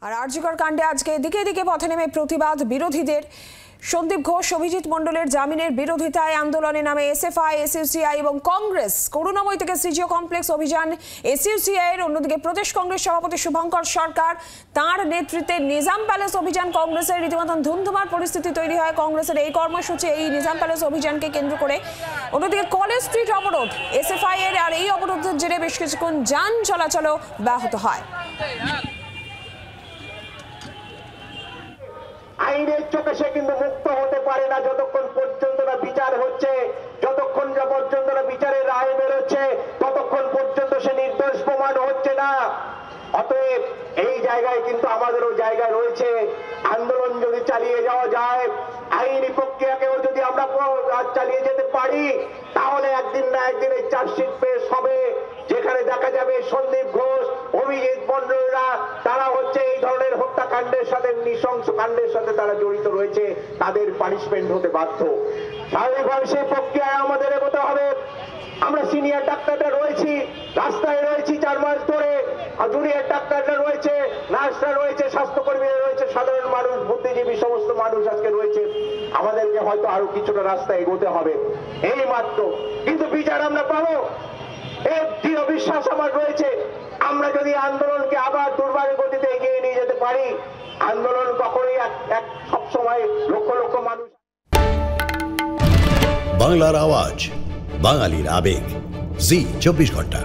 আর আরজিকর কাণ্ডে আজকে দিকে দিকে পথে নেমে প্রতিবাদ বিরোধীদের। সন্দীপ ঘোষ, অভিজিৎ মণ্ডলের জামিনের বিরোধিতায় আন্দোলনে নামে এসএফআই, এসইউসিআই এবং কংগ্রেস। করুণাময়ী থেকে সিজিও কমপ্লেক্স অভিযান এসইউসিআই এর। অন্যদিকে প্রদেশ কংগ্রেস সভাপতি শুভঙ্কর সরকার, তাঁর নেতৃত্বে নিজাম প্যালেস অভিযান কংগ্রেসের। রীতিমতন ধুমধুমার পরিস্থিতি তৈরি হয় কংগ্রেসের এই কর্মসূচি, এই নিজাম প্যালেস অভিযানকে কেন্দ্র করে। অন্যদিকে কলেজ স্ট্রিট অবরোধ এসএফআই এর, আর এই অবরোধের জেরে বেশ কিছুক্ষণ যান চলাচলও ব্যাহত হয়। আইনের চোখে সে কিন্তু মুক্ত হতে পারে না যতক্ষণ পর্যন্ত না বিচার হচ্ছে, যতক্ষণ পর্যন্ত না বিচারের রায় বেরোচ্ছে, ততক্ষণ পর্যন্ত সে নির্দোষ প্রমাণ হচ্ছে না। অতএব এই জায়গায় কিন্তু আমাদেরও জায়গা রয়েছে। আন্দোলন যদি চালিয়ে যাওয়া যায়, আইনি প্রক্রিয়াকেও যদি আমরা চালিয়ে যেতে পারি, তাহলে একদিন না একদিন এই চার্জশিট পেশ হবে, যেখানে দেখা যাবে সন্দীপ ঘোষ, অভিজিৎ মণ্ডলরা তারা হচ্ছে এই ধরনের হত্যাকাণ্ডের সাথে, নৃশংস কাণ্ডের সাথে তারা জড়িত রয়েছে, তাদের পানিশমেন্ট হতে বাধ্য। স্বাভাবিকভাবে সেই প্রক্রিয়ায় আমাদের এগোতে হবে। আমরা সিনিয়র ডাক্তাররা রয়েছি, রাস্তায় রয়েছি 4 মাস ধরে, জুনিয়র ডাক্তাররা রয়েছে, নার্সরা রয়েছে, স্বাস্থ্যকর্মীরা রয়েছে, সাধারণ মানুষ, বুদ্ধিজীবী সমস্ত মানুষ আজকে রয়েছে। আমাদেরকে হয়তো আরো কিছুটা রাস্তা এগোতে হবে এই মাত্র, কিন্তু বিচার আমরা পাবো, এর দৃঢ় বিশ্বাস আমার রয়েছে। আমরা যদি আন্দোলনকে আবার দুর্বারের গতিতে এগিয়ে নিয়ে যেতে পারি, আন্দোলন কখনোই এক সবসময় লক্ষ লক্ষ মানুষ। বাংলার আওয়াজ, বাঙালির আবেগ, জি 24 ঘন্টা।